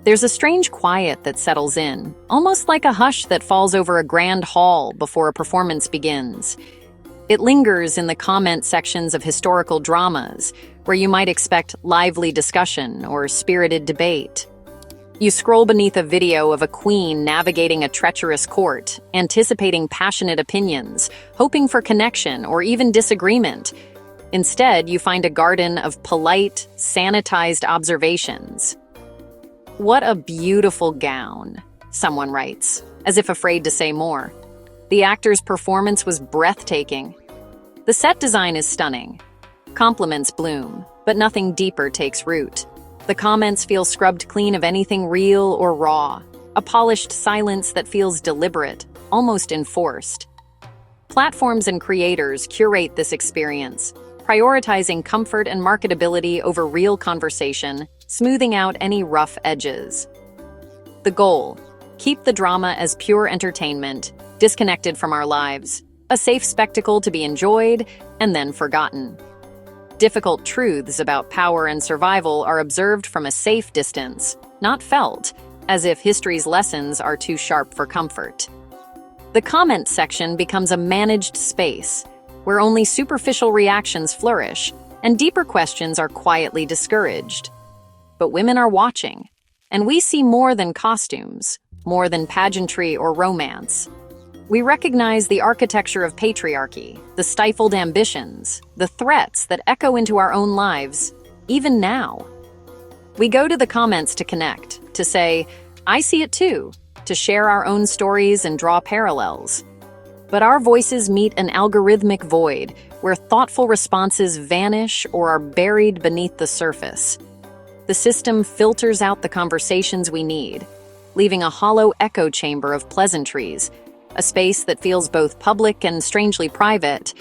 There's a strange quiet that settles in, almost like a hush that falls over a grand hall before a performance begins. It lingers in the comment sections of historical dramas, where you might expect lively discussion or spirited debate. You scroll beneath a video of a queen navigating a treacherous court, anticipating passionate opinions, hoping for connection or even disagreement. Instead, you find a garden of polite, sanitized observations. "What a beautiful gown," someone writes, as if afraid to say more. The actor's performance was breathtaking. The set design is stunning. Compliments bloom, but nothing deeper takes root. The comments feel scrubbed clean of anything real or raw, a polished silence that feels deliberate, almost enforced. Platforms and creators curate this experience, prioritizing comfort and marketability over real conversation, smoothing out any rough edges. The goal: keep the drama as pure entertainment, disconnected from our lives, a safe spectacle to be enjoyed and then forgotten. Difficult truths about power and survival are observed from a safe distance, not felt, as if history's lessons are too sharp for comfort. The comment section becomes a managed space, where only superficial reactions flourish and deeper questions are quietly discouraged. But women are watching, and we see more than costumes, more than pageantry or romance. We recognize the architecture of patriarchy, the stifled ambitions, the threats that echo into our own lives, even now. We go to the comments to connect, to say, "I see it too," to share our own stories and draw parallels. But our voices meet an algorithmic void, where thoughtful responses vanish or are buried beneath the surface. The system filters out the conversations we need, leaving a hollow echo chamber of pleasantries, a space that feels both public and strangely private.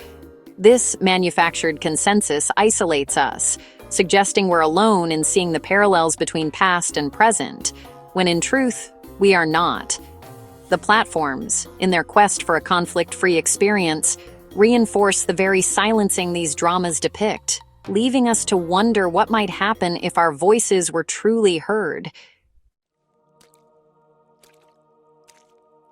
This manufactured consensus isolates us, suggesting we're alone in seeing the parallels between past and present, when in truth, we are not. The platforms, in their quest for a conflict-free experience, reinforce the very silencing these dramas depict, leaving us to wonder what might happen if our voices were truly heard.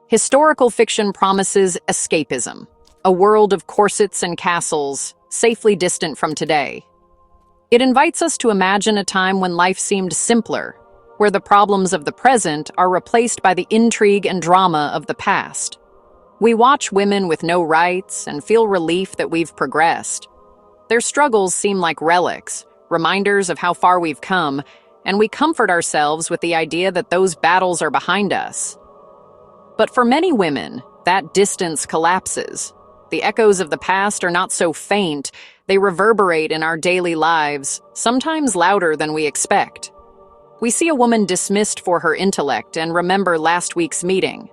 Historical fiction promises escapism, a world of corsets and castles, safely distant from today. It invites us to imagine a time when life seemed simpler, where the problems of the present are replaced by the intrigue and drama of the past. We watch women with no rights and feel relief that we've progressed. Their struggles seem like relics, reminders of how far we've come, and we comfort ourselves with the idea that those battles are behind us. But for many women, that distance collapses. The echoes of the past are not so faint, they reverberate in our daily lives, sometimes louder than we expect. We see a woman dismissed for her intellect and remember last week's meeting.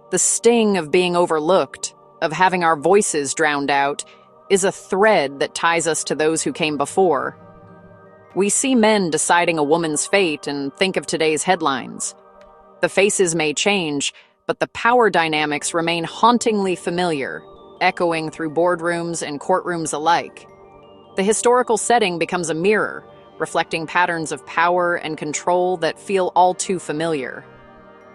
The sting of being overlooked, of having our voices drowned out, is a thread that ties us to those who came before. We see men deciding a woman's fate and think of today's headlines. The faces may change, but the power dynamics remain hauntingly familiar, echoing through boardrooms and courtrooms alike. The historical setting becomes a mirror, reflecting patterns of power and control that feel all too familiar.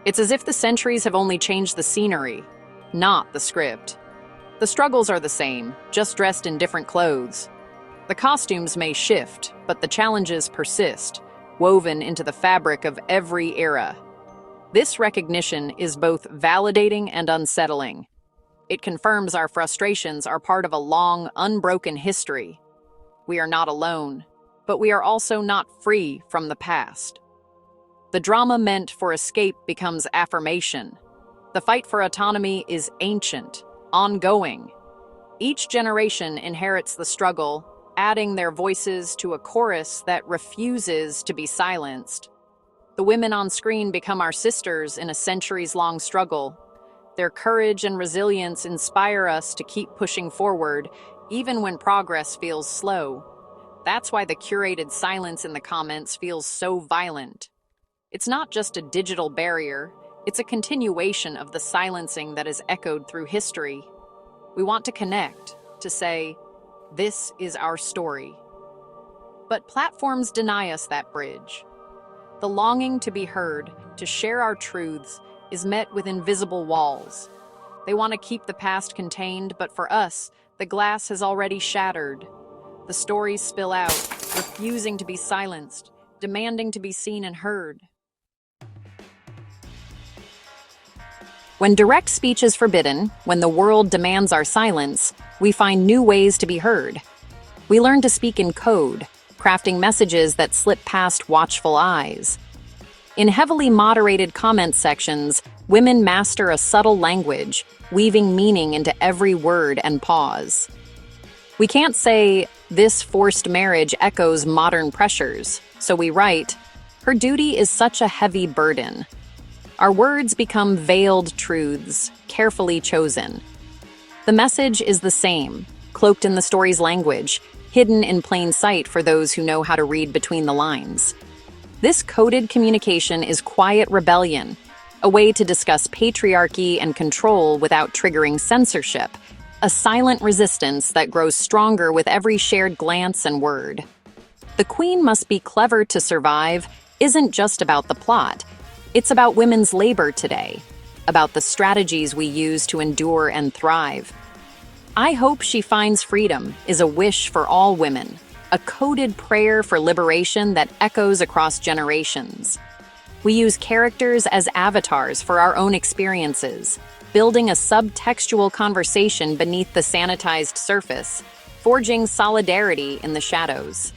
It's as if the centuries have only changed the scenery, not the script. The struggles are the same, just dressed in different clothes. The costumes may shift, but the challenges persist, woven into the fabric of every era. This recognition is both validating and unsettling. It confirms our frustrations are part of a long, unbroken history. We are not alone, but we are also not free from the past. The drama meant for escape becomes affirmation. The fight for autonomy is ancient, ongoing. Each generation inherits the struggle, adding their voices to a chorus that refuses to be silenced. The women on screen become our sisters in a centuries-long struggle. Their courage and resilience inspire us to keep pushing forward, even when progress feels slow. That's why the curated silence in the comments feels so violent. It's not just a digital barrier, it's a continuation of the silencing that is echoed through history. We want to connect, to say, "This is our story." But platforms deny us that bridge. The longing to be heard, to share our truths, is met with invisible walls. They want to keep the past contained, but for us, the glass has already shattered. The stories spill out, refusing to be silenced, demanding to be seen and heard. When direct speech is forbidden, when the world demands our silence, we find new ways to be heard. We learn to speak in code, crafting messages that slip past watchful eyes. In heavily moderated comment sections, women master a subtle language, weaving meaning into every word and pause. We can't say, "This forced marriage echoes modern pressures," so we write, "Her duty is such a heavy burden." Our words become veiled truths, carefully chosen. The message is the same, cloaked in the story's language, hidden in plain sight for those who know how to read between the lines. This coded communication is quiet rebellion, a way to discuss patriarchy and control without triggering censorship, a silent resistance that grows stronger with every shared glance and word. The Queen Must Be Clever to Survive isn't just about the plot. It's about women's labor today, about the strategies we use to endure and thrive. I Hope She Finds Freedom is a wish for all women, a coded prayer for liberation that echoes across generations. We use characters as avatars for our own experiences, building a subtextual conversation beneath the sanitized surface, forging solidarity in the shadows.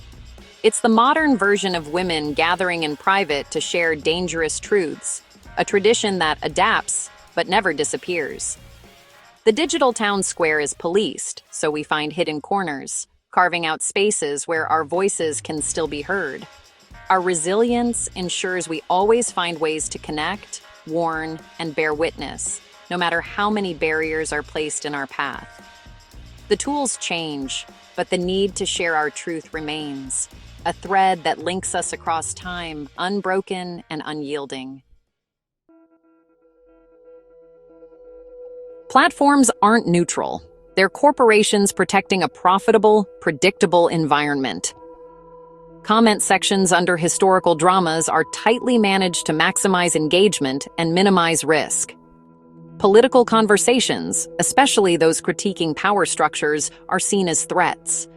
It's the modern version of women gathering in private to share dangerous truths, a tradition that adapts but never disappears. The digital town square is policed, so we find hidden corners, carving out spaces where our voices can still be heard. Our resilience ensures we always find ways to connect, warn, and bear witness, no matter how many barriers are placed in our path. The tools change, but the need to share our truth remains, a thread that links us across time, unbroken and unyielding. Platforms aren't neutral. They're corporations protecting a profitable, predictable environment. Comment sections under historical dramas are tightly managed to maximize engagement and minimize risk. Political conversations, especially those critiquing power structures, are seen as threats.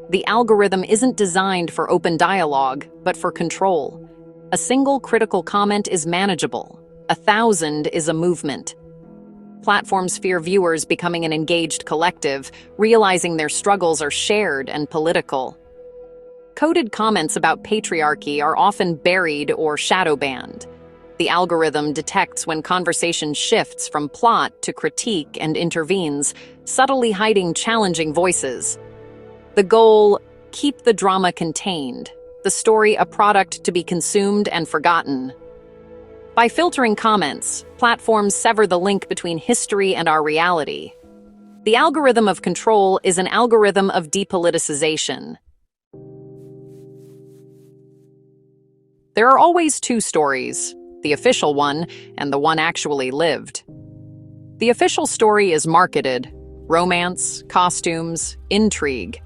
The algorithm isn't designed for open dialogue, but for control. A single critical comment is manageable. 1,000 is a movement. Platforms fear viewers becoming an engaged collective, realizing their struggles are shared and political. Coded comments about patriarchy are often buried or shadow banned. The algorithm detects when conversation shifts from plot to critique and intervenes, subtly hiding challenging voices. The goal: keep the drama contained, the story a product to be consumed and forgotten. By filtering comments, platforms sever the link between history and our reality. The algorithm of control is an algorithm of depoliticization. There are always two stories, the official one and the one actually lived. The official story is marketed: romance, costumes, intrigue.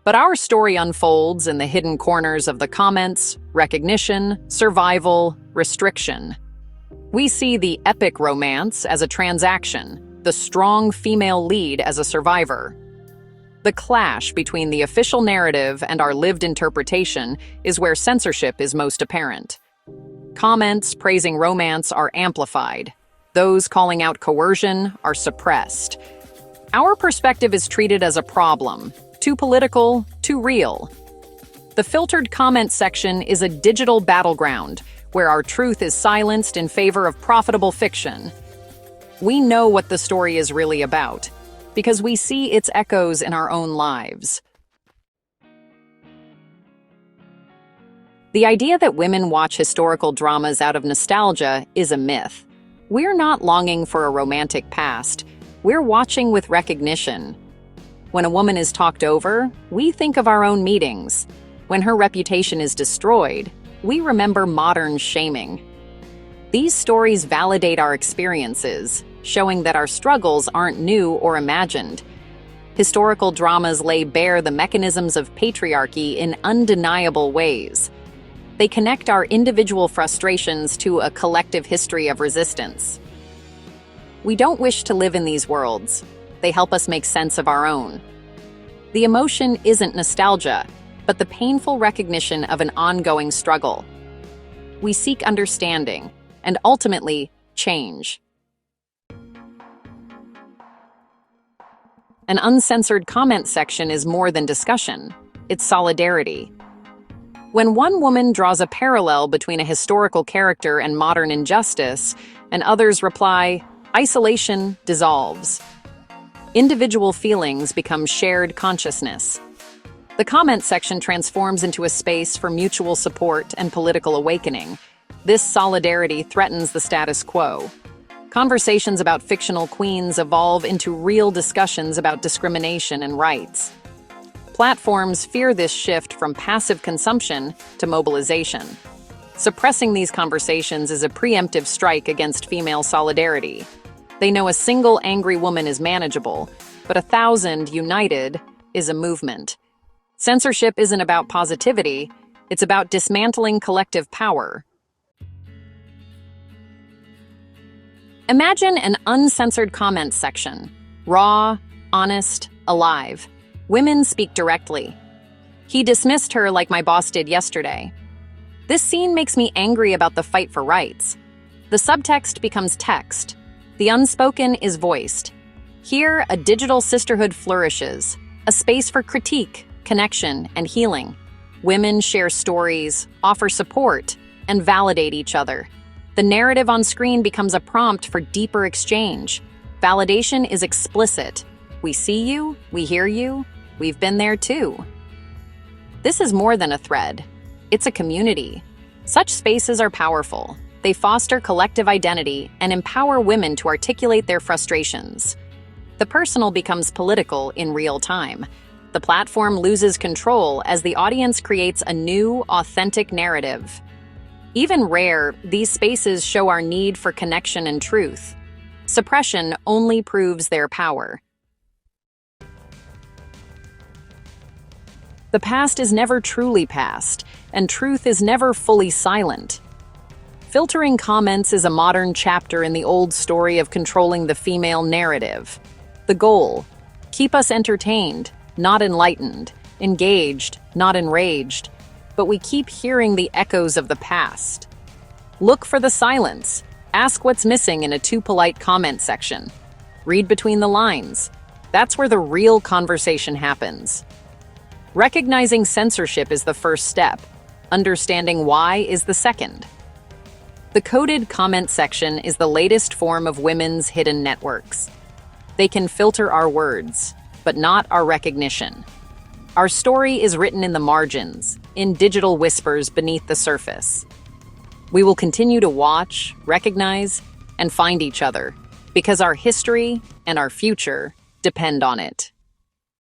But our story unfolds in the hidden corners of the comments, recognition, survival, restriction. We see the epic romance as a transaction, the strong female lead as a survivor. The clash between the official narrative and our lived interpretation is where censorship is most apparent. Comments praising romance are amplified. Those calling out coercion are suppressed. Our perspective is treated as a problem, too political, too real. The filtered comment section is a digital battleground where our truth is silenced in favor of profitable fiction. We know what the story is really about, because we see its echoes in our own lives. The idea that women watch historical dramas out of nostalgia is a myth. We're not longing for a romantic past. We're watching with recognition. When a woman is talked over, we think of our own meetings. When her reputation is destroyed, we remember modern shaming. These stories validate our experiences, showing that our struggles aren't new or imagined. Historical dramas lay bare the mechanisms of patriarchy in undeniable ways. They connect our individual frustrations to a collective history of resistance. We don't wish to live in these worlds. They help us make sense of our own. The emotion isn't nostalgia, but the painful recognition of an ongoing struggle. We seek understanding and ultimately change. An uncensored comment section is more than discussion. It's solidarity. When one woman draws a parallel between a historical character and modern injustice, and others reply, isolation dissolves. Individual feelings become shared consciousness. The comment section transforms into a space for mutual support and political awakening. This solidarity threatens the status quo. Conversations about fictional queens evolve into real discussions about discrimination and rights. Platforms fear this shift from passive consumption to mobilization. Suppressing these conversations is a preemptive strike against female solidarity. They know a single angry woman is manageable, but 1,000 united is a movement. Censorship isn't about positivity, it's about dismantling collective power. Imagine an uncensored comment section. Raw, honest, alive. Women speak directly. He dismissed her like my boss did yesterday. This scene makes me angry about the fight for rights. The subtext becomes text. The unspoken is voiced. Here, a digital sisterhood flourishes, a space for critique, connection, and healing. Women share stories, offer support, and validate each other. The narrative on screen becomes a prompt for deeper exchange. Validation is explicit. We see you, we hear you, we've been there too. This is more than a thread. It's a community. Such spaces are powerful. They foster collective identity and empower women to articulate their frustrations. The personal becomes political in real time. The platform loses control as the audience creates a new, authentic narrative. Even rare, these spaces show our need for connection and truth. Suppression only proves their power. The past is never truly past, and truth is never fully silent. Filtering comments is a modern chapter in the old story of controlling the female narrative. The goal: keep us entertained, not enlightened, engaged, not enraged. But we keep hearing the echoes of the past. Look for the silence. Ask what's missing in a too polite comment section. Read between the lines. That's where the real conversation happens. Recognizing censorship is the first step. Understanding why is the second. The coded comment section is the latest form of women's hidden networks. They can filter our words, but not our recognition. Our story is written in the margins, in digital whispers beneath the surface. We will continue to watch, recognize, and find each other, because our history and our future depend on it.